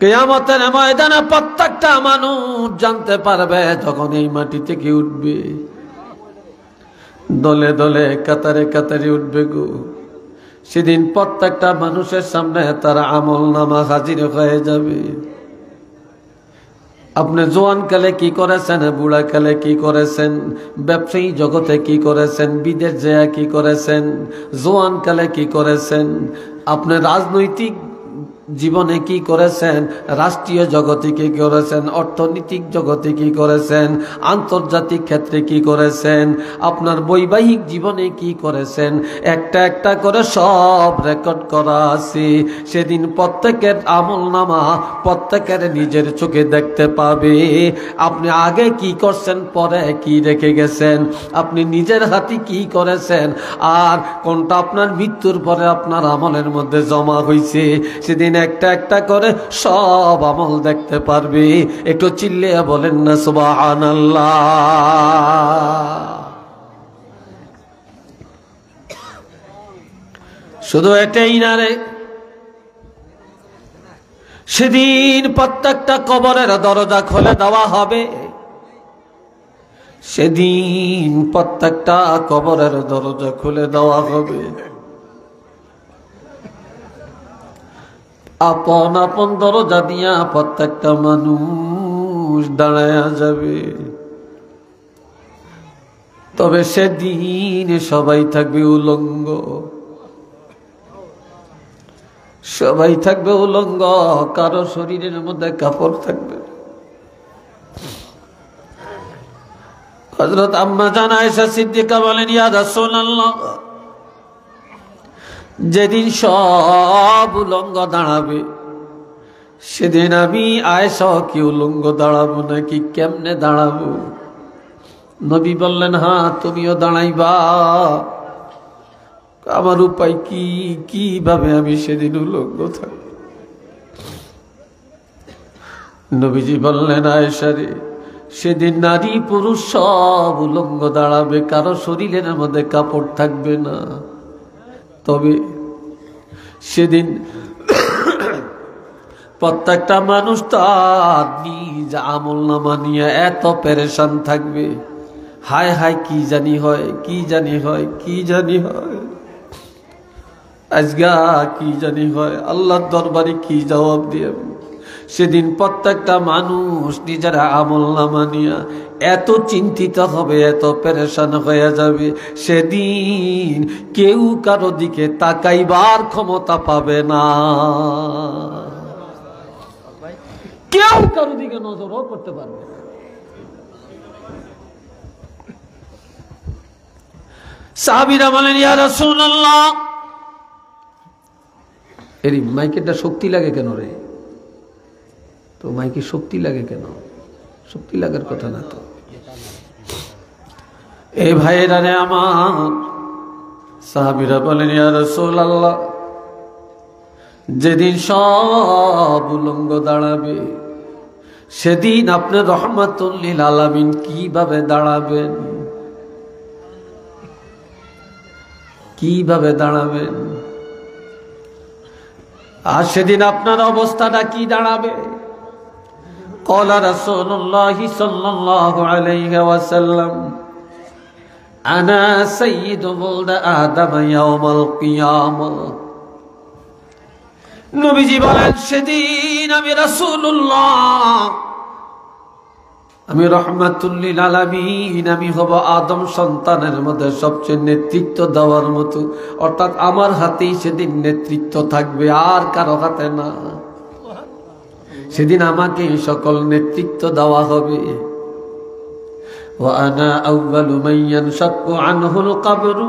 কিয়ামতের ময়দানে প্রত্যেকটা মানুষ জানতে পারবে যখন এই মাটি থেকে উঠবে, দলে দলে কাতারে কাতারে উঠবে গো। সেদিন প্রত্যেকটা মানুষের সামনে তার আমল নামা হাজির হয়ে যাবে। আপনি জোয়ান কালে কি করেছেন, বুড়া কালে কি করেছেন, ব্যবসায়ী জগতে কি করেছেন, বিদেশ যায় কি করেছেন, জোয়ান কালে কি করেছেন, আপনি রাজনৈতিক জীবনে কি করেছেন, রাষ্ট্রীয় জগতে কি করেছেন, অর্থনৈতিক জগতে কি করেছেন, আন্তর্জাতিক ক্ষেত্রে কি করেছেন, আপনার বৈবাহিক জীবনে কি করেছেন, একটা একটা করে সব রেকর্ড করা আছে। সেদিন প্রত্যেকের আমল নামা প্রত্যেকের নিজের চোখে দেখতে পাবে। আপনি আগে কি করছেন, পরে কি রেখে গেছেন, আপনি নিজের হাতে কি করেছেন, আর কোনটা আপনার মৃত্যুর পরে আপনার আমলের মধ্যে জমা হয়েছে, সেদিন একটা একটা করে সব আমল দেখতে পারবে। একটু চিল্লিয়ে বলেন না সুবহানাল্লাহ। শুধু এটাই না রে, সেদিন প্রত্যেকটা কবরের দরজা খুলে দেওয়া হবে। সেদিন প্রত্যেকটা কবরের দরজা খুলে দেওয়া হবে। আপন আপন দরজা দিয়া প্রত্যেকটা মানুষ দাঁড়ায়া যাবে। তবে সেদিন সবাই থাকবে উলঙ্গ, সবাই থাকবে উলঙ্গ, কারো শরীরের মধ্যে কাপড় থাকবে। হযরত আম্মা জান আয়েশা সিদ্দিকা বলেন, ইয়া রাসূলুল্লাহ, যেদিন সব উলঙ্গ দাঁড়াবে, সেদিন আমি আয়েশা কি উলঙ্গ দাঁড়াবো নাকি কেমনে দাঁড়াবো? নবী বললেন, হ্যাঁ তুমিও দাঁড়াইবা। আমার উপায় কি, কিভাবে আমি সেদিন উলঙ্গ থাকব? নবীজি বললেন, আয়েশা রে, সেদিন নারী পুরুষ সব উলঙ্গ দাঁড়াবে, কারো শরীরের মধ্যে কাপড় থাকবে না। তবে সেদিন প্রত্যেকটা মানুষ তার নিজ আমল নামা নিয়ে এত পেরেশান থাকবে, হায় হায় কি জানি হয়, কি জানি হয়, কি জানি হয়, আজগা কি জানি হয়, আল্লাহর দরবারে কি জবাব দিয়ে। সেদিন প্রত্যেকটা মানুষ নিজের আমল নামা নিয়ে এত চিন্তিত হবে, এত পেরেশান হয়ে যাবে, সেদিন কেউ কারো দিকে তাকাইবার ক্ষমতা পাবে না, কেউ কারো দিকে নজরও করতে পারবে না। সাহাবীরা বলেন, ইয়া রাসূলুল্লাহ, এর মাইকেটা শক্তি লাগে কেন রে? তো মাইকে শক্তি লাগে কেন? শক্তি লাগার কথা না তো। এই ভাইয়েরা রে আমার, সাহাবীরা বলেন, ইয়া রাসূলুল্লাহ, যেদিন সব উলঙ্গ দাঁড়াবে, সেদিন আপনি রহমাতুল লিল আলামিন কিভাবে দাঁড়াবেন, কিভাবে দাঁড়াবেন? আর সেদিন আপনার অবস্থাটা কি দাঁড়াবে? ক্বালা রাসূলুল্লাহ সাল্লাল্লাহু আলাইহি ওয়াসাল্লাম, আনা সাইয়্যিদু ওয়ালদ আদম ইয়াওমাল কিয়ামাহ। নবীজি বলেন, সেদিন আমি রাসূলুল্লাহ, আমি রহমাতুল লিল আলামিন, আমি হব আদম সন্তানের মধ্যে সবচেয়ে নেতৃত্ব দেওয়ার মতো, অর্থাৎ আমার হাতেই সেদিন নেতৃত্ব থাকবে, আর কারো হাতে না। সেদিন আমাকে সকল নেতৃত্ব দেওয়া হবে। ওয়া আনা আউয়ালু মান ইয়ানশাক্কু আনহুল কবর,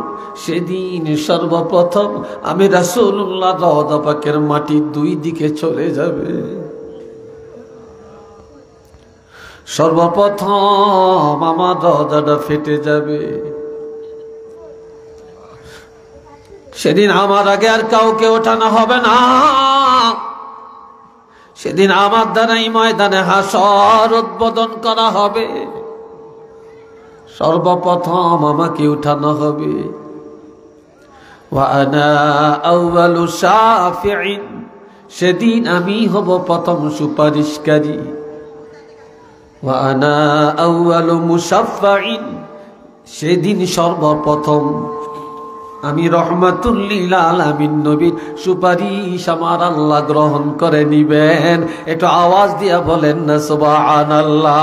সেদিন সর্বপ্রথম আমি রাসূলুল্লাহ রওজা পাকের মাটি দুই দিকে চলে যাবে। সর্বপ্রথম আমার রওজাটা ফেটে যাবে। সেদিন আমার আগে আর কাউকে ওঠানো হবে না। সেদিন আমার দ্বারাই ময়দানে হাসর উদ্বোধন করা হবে। সর্বপ্রথম আমাকে উঠানো হবে। ওয়া আনা আউয়ালু শাফিঈন, সেদিন আমি হব প্রথম সুপারিশকারী। ওয়া আনা আউয়ালু মুশাফফাইন, সেদিন সর্বপ্রথম আমি রহমাতুল লিল আলামিন নবীর সুপারিশ আমার আল্লাহ গ্রহণ করে নিবেন। একটু আওয়াজ দিয়া বলেন না সুবহানাল্লাহ।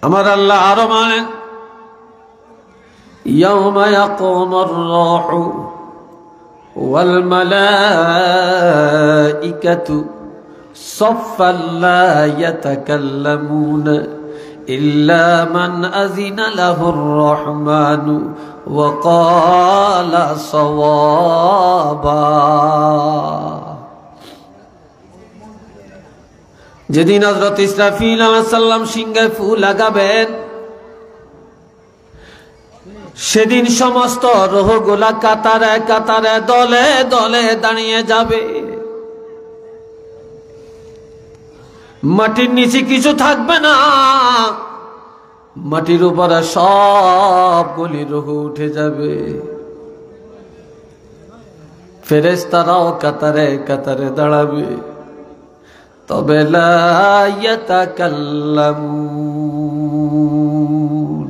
আমার আল্লাহ আরো বলেন, ইয়াউমা ইয়াকুমুর রূহু ওয়াল মালাইকাতু সাফফান লা ইয়াতাকাল্লামুনা ইল্লা মান আযিনা লাহুর রহমানু ওয়া ক্বালা সাওয়াবা। যেদিন হযরত ইসরাফিল আলাইহিস সালাম সিংহায় ফু লাগাবেন, সেদিন সমস্ত রূহগুলা কাতারে কাতারে দলে দলে দাঁড়িয়ে যাবে। মাটির নিচে কিছু থাকবে না, মাটির উপরে সবগুলি রূহ উঠে যাবে। ফেরেশতারাও কাতারে কাতারে দাঁড়াবে, তবে লা ইয়াতাকাল্লামুন,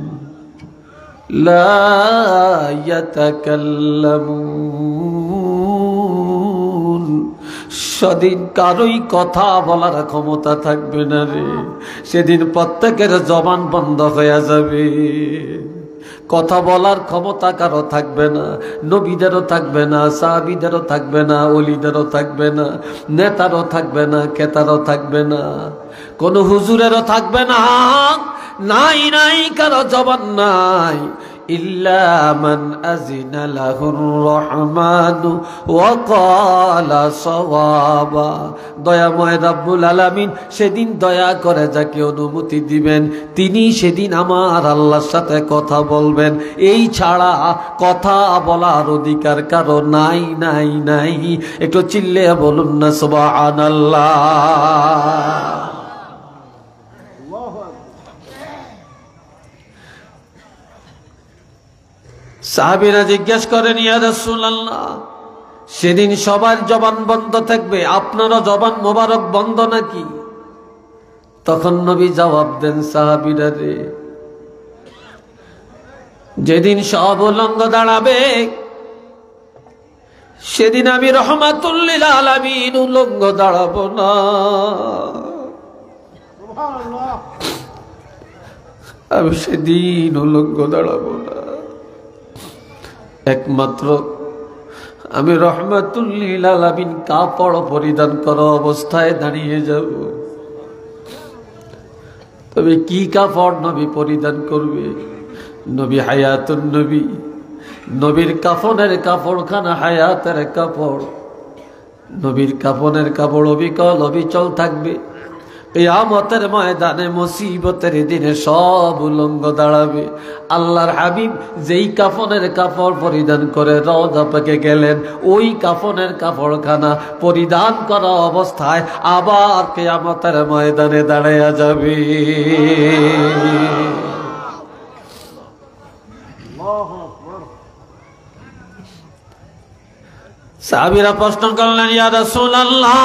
লা ইয়াতাকাল্লামুন। সেদিন কারোই কথা বলার ক্ষমতা থাকবে না রে। সেদিন প্রত্যেকের জবান বন্ধ হয়ে যাবে, কথা বলার ক্ষমতা কারো থাকবে না। নবীদেরও থাকবে না, সাহাবীদেরও থাকবে না, ওলিদেরও থাকবে না, নেতারও থাকবে না, ক্রেতারও থাকবে না, কোন হুজুরেরও থাকবে না। নাই নাই কারো জবান নাই। ইল্লা মান আযিনা লাহুর রহমানু ওয়া ক্বালা সাওয়াবা। দয়াময় রব্বুল আলামিন সেদিন দয়া করে যাকে অনুমতি দিবেন, তিনি সেদিন আমার আল্লাহর সাথে কথা বলবেন। এই ছাড়া কথা বলার অধিকার কারো নাই নাই নাই। একটু চিল্লে বলুন না সুবহানাল্লাহ। সাহাবীরা জিজ্ঞেস করেন, ইয়া রাসূলুল্লাহ, সেদিন সবার জবান বন্ধ থাকবে, আপনারও জবান মোবারক বন্ধ নাকি? তখন নবী জবাব দেন, সাহাবীরা রে, যেদিন সব উলঙ্গ দাঁড়াবে, সেদিন আমি রহমাতুল লিল আলামিন উলঙ্গ দাঁড়াবো না। আমি সেদিন উলঙ্গ দাঁড়াবো না। একমাত্র আমি রহমাতুল লিল আলামিন কাপড় পরিধান করা অবস্থায় দাঁড়িয়ে যাব। তবে কি কাপড় নবী পরিধান করবে? নবী হায়াতুন নবী, নবীর কাফনের কাপড়খানা হায়াতের কাপড়। নবীর কাফনের কাপড় অবিকল অবিচল থাকবে। কিয়ামতের ময়দানে মুসিবতের দিনে সব উলঙ্গ দাঁড়াবে। আল্লাহর হাবিব যেই কাফনের কাপড় পরিধান করে রওজা পাকে গেলেন, ওই কাফনের কাপড়খানা পরিধান করা অবস্থায় আবার কিয়ামতের ময়দানে দাঁড়ায়া যাবে। সাহাবীরা প্রশ্ন করলেন, ইয়া রাসূলুল্লাহ,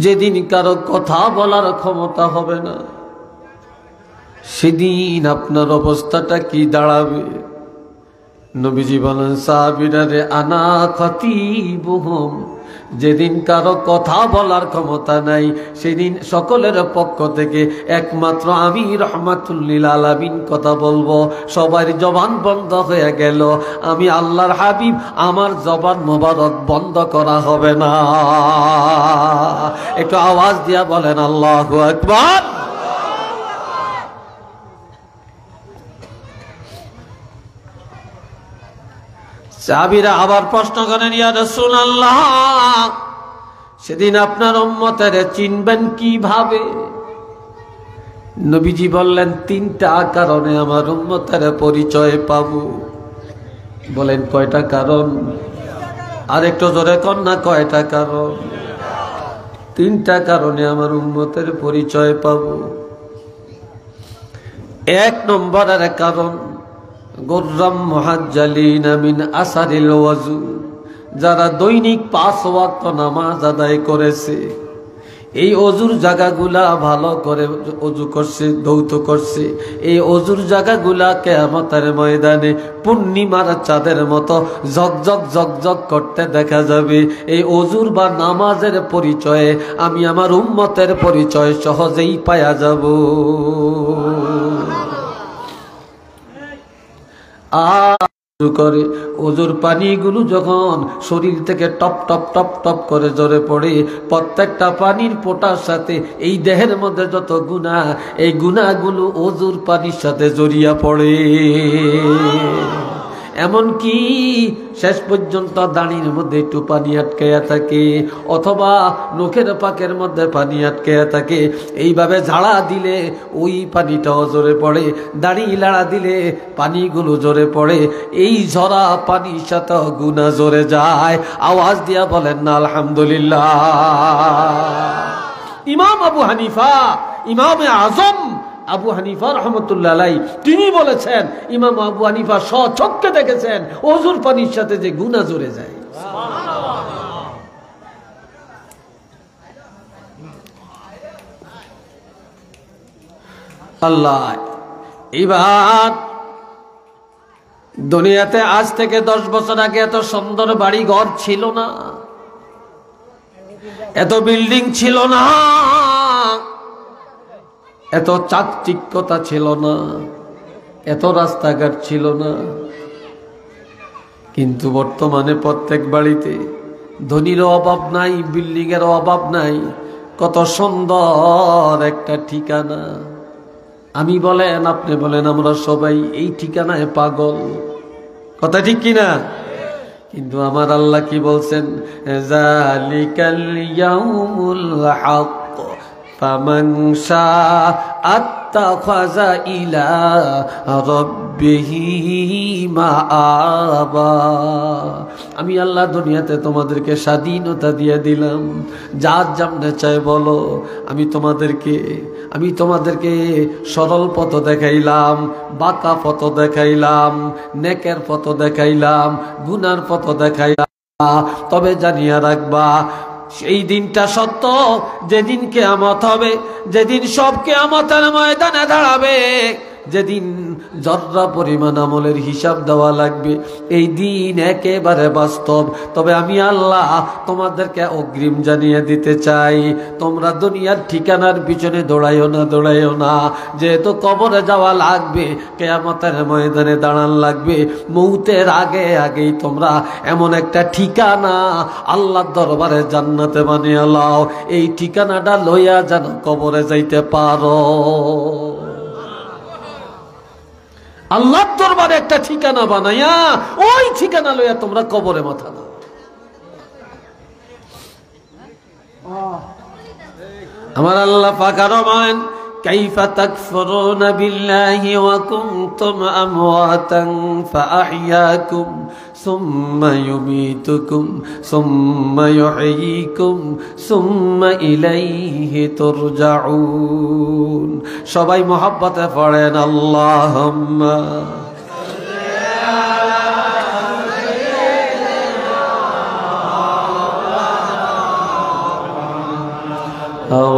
যেদিন কারো কথা বলার ক্ষমতা হবে না, সেদিন আপনার অবস্থাটা কি দাঁড়াবে? নবীজি বলেন, সাহাবীরা রে, আনা খতিবুহুম, যেদিন কারো কথা বলার ক্ষমতা নাই, সেদিন সকলের পক্ষ থেকে একমাত্র আমি রহমাতুল লিল আলামিন কথা বলবো। সবার জবান বন্ধ হয়ে গেল, আমি আল্লাহর হাবিব, আমার জবান মোবারক বন্ধ করা হবে না। একটু আওয়াজ দিয়া বলেন আল্লাহু আকবার। সাহাবীরা আবার প্রশ্ন করেন, ইয়া রাসূলুল্লাহ, সেদিন আপনার উম্মতের চিনবেন কিভাবে? নবীজি বললেন, তিনটা কারণে আমার উম্মতের পরিচয় পাবো। বলেন কয়টা কারণ? আর একটু জোরে কর না, কয়টা কারণ? তিনটা কারণে আমার উম্মতের পরিচয় পাবো। এক নম্বরের কারণ গুররাম মুহাজ্জালিনা মিন আসারিল ওয়াজু, যারা দৈনিক 5 ওয়াক্ত নামাজ আদায় করেছে, এই অজুর জায়গাগুলা ভালো করে অজু করছে, ধৌত করছে, এই অজুর জায়গাগুলা কিয়ামতের ময়দানে পূর্ণিমার চাঁদের মতো ঝকঝক ঝকঝক করতে দেখা যাবে। এই অজুর বা নামাজের পরিচয়ে আমি আমার উম্মতের পরিচয় সহজেই পাওয়া যাব। করে ওজুর পানিগুলো যখন শরীর থেকে টপ টপ টপ টপ করে ঝরে পড়ে, প্রত্যেকটা পানির ফোঁটার সাথে এই দেহের মধ্যে যত গুনাহ, এই গুনাহগুলো ওজুর পানির সাথে জড়িয়ে পড়ে। এমনকি শেষ পর্যন্ত দাড়ির মধ্যে একটু পানি আটকায়া থাকে, অথবা নখের পাকের মধ্যে পানি আটকায়া থাকে। এইভাবে ঝাড়া দিলে ওই পানিটাও ঝরে পড়ে, দাড়ি লাড়া দিলে পানিগুলো ঝরে পড়ে। এই ঝরা পানির সাথে গুনাহ ঝরে যায়। আওয়াজ দিয়া বলেন না আলহামদুলিল্লাহ। ইমাম আবু হানিফা, ইমামে আজম আবু হানিফা রহমতুল্লাহ আলাইহি, তিনি বলেছেন, ইমাম আবু হানিফা স্বচক্ষে দেখেছেন ওজুর পানির সাথে যে গুনাহ জড়ে যায়। আল্লাহ, এবার দুনিয়াতে আজ থেকে 10 বছর আগে এত সুন্দর বাড়ি ঘর ছিল না, এত বিল্ডিং ছিল না, এত চাকচিক্যতা ছিল না, এত রাস্তাঘাট ছিল না। কিন্তু বর্তমানে প্রত্যেক বাড়িতে ধনীরও অভাব নাই, বিল্ডিং এর অভাব নাই। কত সুন্দর একটা ঠিকানা। আমি বলেন, আপনি বলেন, আমরা সবাই এই ঠিকানায় পাগল। কথা ঠিক কিনা? কিন্তু আমার আল্লাহ কি বলছেন? যালিকাল ইয়াউমুল হক ফামান আত্তাখাযা ইলা রাব্বিহি মাআবা। আমি আল্লাহ দুনিয়াতে তোমাদেরকে স্বাধীনতা দিয়ে দিলাম, যার যেমনে চাই বলো। আমি তোমাদেরকে সরল পথ দেখাইলাম, বাঁকা পথ দেখাইলাম, নেকের পথ দেখাইলাম, গুনার পথ দেখাইলাম। তবে জানিয়া রাখবা, সেই দিনটা সত্য, যেদিন কিয়ামত হবে, যেদিন সব কিয়ামতের ময়দানে দাঁড়াবে, যেদিন যতটা পরিমাণ আমলের হিসাব দেওয়া লাগবে, এই দিন একেবারে বাস্তব। তবে আমি আল্লাহ তোমাদেরকে অগ্রিম জানিয়ে দিতে চাই, তোমরা দুনিয়ার ঠিকানার পিছনে দৌড়াইও না। যেহেতু কবরে যাওয়া লাগবে, কিয়ামতের ময়দানে দাঁড়ান লাগবে, মৌতের আগেই তোমরা এমন একটা ঠিকানা আল্লাহর দরবারে জান্নাতে বানিয়ে লাও, এই ঠিকানাটা লইয়া যেন কবরে যাইতে পারো। আল্লাহর দরবারে একটা ঠিকানা বানাইয়া ওই ঠিকানা লইয়া তোমরা কবরে মাথা দাও। আমার আল্লাহ পাক আরো বলেন, কাইফা তাকফুরুনা বিল্লাহি ওয়া কুনতুম আমওয়াতান ফাআহইয়াকুম সুম্মা ইউমীতুকুম সুম্মা ইউহয়ীকুম সুম্মা ইলাইহি তুরজাউন। সবাই মহব্বতে পড়েন আল্লাহুম্মা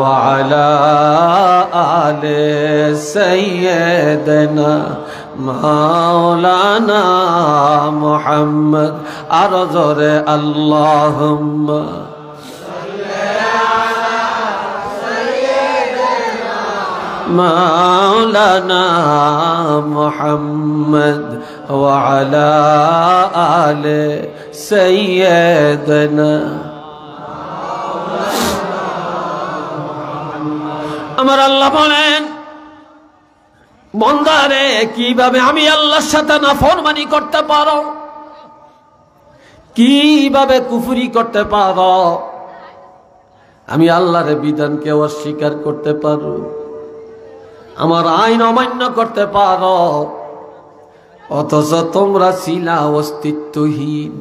وعلى آل سيدنا مولانا محمد أرزر اللهم مولانا محمد وعلى آل سيدنا। আমার আল্লাহ বলেন, বান্দারে কিভাবে আমি আল্লাহর সাথে নাফরমানি করতে পারো, কিভাবে কুফরি করতে পারো, আমি আল্লাহর বিধানকে অস্বীকার করতে পারো, আমার আইন অমান্য করতে পারো, অথচ তোমরা ছিলা অস্তিত্বহীন।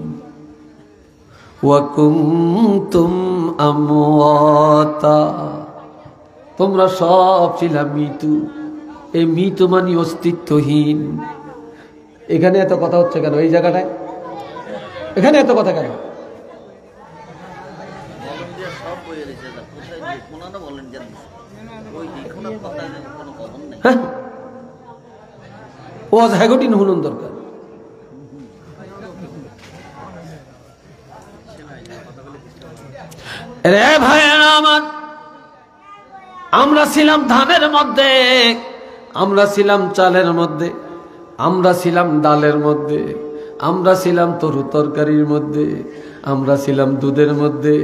ওয়া কুনতুম আমওয়াতা, তোমরা সব ছিলা মৃত্যু। এই মৃত মানে অস্তিত্বহীন। এখানে এত কথা হচ্ছে কেন? এই জায়গাটায় এখানে এত কথা কেন? ও হ্যাগটিন হুলন দরকার। রে ভাইয়েরা আমার, আমরা ছিলাম ধানের মধ্যে, আমরা ছিলাম চালের মধ্যে, আমরা ছিলাম ডালের মধ্যে, আমরা ছিলাম তরু তরকারির মধ্যে, আমরা ছিলাম দুধের মধ্যে,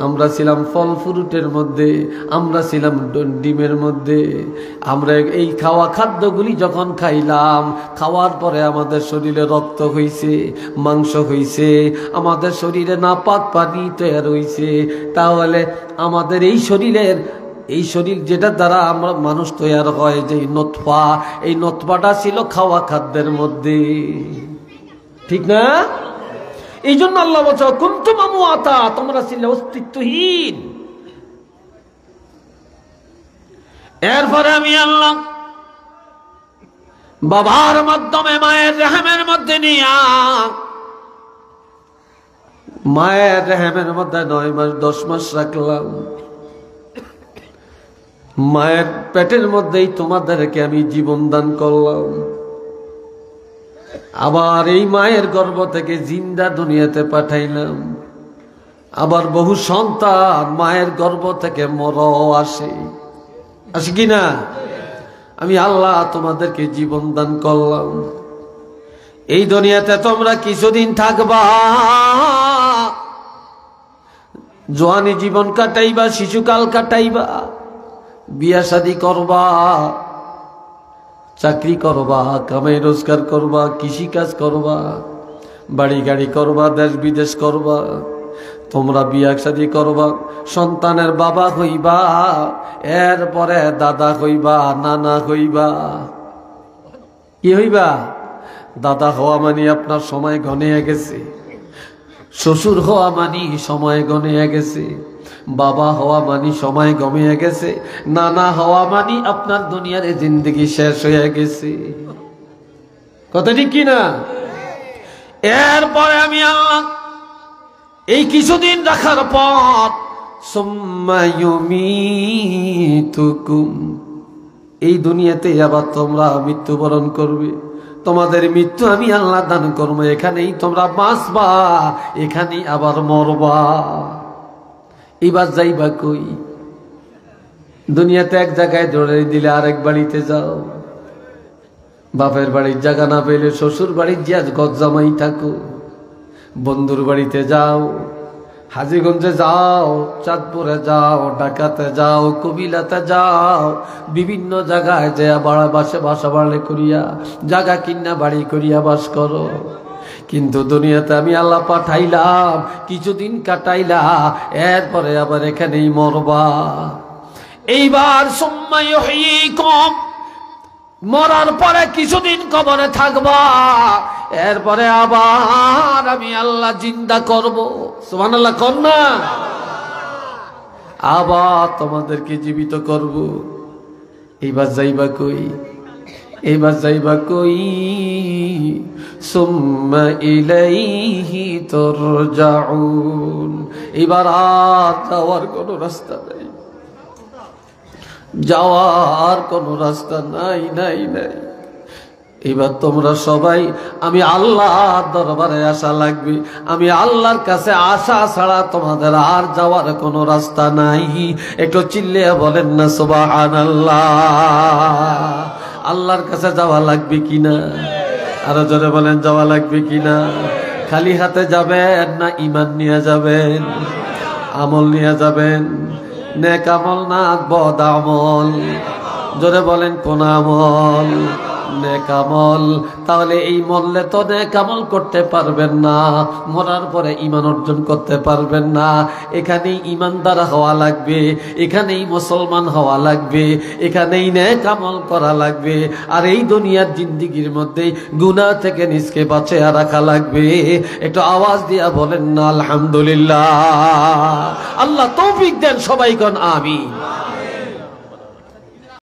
আমরা ছিলাম ফল ফ্রুটের মধ্যে, আমরা ছিলাম ডিমের মধ্যে। আমরা এই খাওয়া খাদ্যগুলি যখন খাইলাম, খাওয়ার পরে আমাদের শরীরে রক্ত হইছে, মাংস হইছে, আমাদের শরীরে নাপাক পানি তৈরি হইছে। তাহলে আমাদের এই শরীর যেটা দ্বারা আমরা মানুষ তৈরি হয়, যে নতফা, এই নতফাটা ছিল খাওয়া খাদ্যের মধ্যে, ঠিক না? এই জন্য আল্লাহ বলছে কুনতুম আমওয়াতা, তোমরা ছিলে অস্তিত্বহীন। এরপরে আমি আল্লাহ বাবার মাধ্যমে মায়ের রেহেমের মধ্যে নিয়া, মায়ের রেহেমের মধ্যে 9 মাস 10 মাস রাখলাম। মায়ের পেটের মধ্যেই তোমাদেরকে আমি জীবন দান করলাম। আবার এই মায়ের গর্ভ থেকে জিন্দা দুনিয়াতে পাঠাইলাম। আবার বহু সন্তান মায়ের গর্ভ থেকে মরও আসে কি না? আমি আল্লাহ তোমাদেরকে জীবন দান করলাম। এই দুনিয়াতে তোমরা কিছুদিন থাকবা, জওয়ানি জীবন কাটাইবা, শিশুকাল কাটাইবা, বিয়া শাদী করবা, চাকরি করবা, কামাই রোজগার করবা, কৃষি কাজ করবা, বাড়ি গাড়ি করবা, দেশ বিদেশ করবা, তোমরা বিয়া শাদী করবা, সন্তানের বাবা হইবা, এরপরে দাদা হইবা, নানা হইবা। কি হইবা? দাদা হওয়া মানে আপনার সময় গনিয়ে গেছে, শ্বশুর হওয়া মানে সময় গনিয়ে গেছে, বাবা হওয়া মানি সময় কমিয়ে গেছে, নানা হওয়া মানি আপনার দুনিয়ার জিন্দগি শেষ হয়ে গেছে। কথা ঠিক কিনা? এরপরে আমি আল্লাহ এই কিছুদিন রাখার পর সুম্মা ইউমিতুকুম, এই দুনিয়াতে আবার তোমরা মৃত্যুবরণ করবে। তোমাদের মৃত্যু আমি আল্লাহ দান করবো, এখানেই তোমরা বাঁচবা, এখানেই আবার মরবা। এবার যাইবা কই? দুনিয়াতে এক জায়গায় ধরে দিলে আরেক বাড়িতে যাও, বাপের বাড়ির জায়গা না পেলে শ্বশুর বাড়ির যে গজ জামাই থাকো, বন্ধুর বাড়িতে যাও, হাজীগঞ্জে যাও, চাঁদপুরে যাও, ঢাকাতে যাও, কবিলাতে যাও, বিভিন্ন জায়গায় যে বাসা বাড়লে করিয়া জায়গা কিনা বাড়ি করিয়া বাস করো। কিন্তু দুনিয়াতে আমি আল্লাহ পাঠাইলাম, কিছুদিন কাটাইলা, এরপরে আবার এখানেই মরবা। এইবার সুম্মা ইউহয়িকুম, মরার পরে কিছুদিন কবরে থাকবা, এরপরে আবার আমি আল্লাহ জিন্দা করব। সুবহানাল্লাহ কর না? আবার তোমাদেরকে জীবিত করব। এইবার যাইবা কই? এইবার যাইবা কই? সুম্মা ইলাইহি তুরজাউন, এবার আর যাওয়ার কোনো রাস্তা নাই, যাওয়ার কোনো রাস্তা নাই নাই নাই। এবার তোমরা সবাই আমি আল্লাহর দরবারে আসা লাগবে। আমি আল্লাহর কাছে আসা ছাড়া তোমাদের আর যাওয়ার কোনো রাস্তা নাই। একটু চিল্লিয়ে বলেন না সুবহানাল্লাহ। আল্লাহর কাছে যাওয়া লাগবে কিনা? আরো জোরে বলেন, যাওয়া লাগবে কিনা? খালি হাতে যাবেন না ঈমান নিয়ে যাবেন? আমল নিয়ে যাবেন? নেক আমল না বদ আমল? জোরে বলেন কোন আমল? নেক আমল। তাহলে এই মরলে তো নেক আমল করতে পারবেন না, মরার পরে ঈমান অর্জন করতে পারবেন না। এখানেই ঈমানদার হওয়া লাগবে, এখানেই মুসলমান হওয়া লাগবে, এখানেই নেক আমল করা লাগবে। আর এই দুনিয়ার জিন্দেগির মধ্যে গুনাহ থেকে নিজকে বাঁচিয়ে রাখা লাগবে। একটু আওয়াজ দিয়া বলেন না আলহামদুলিল্লাহ। আল্লাহ তৌফিক দেন, সবাই কোন আমিন।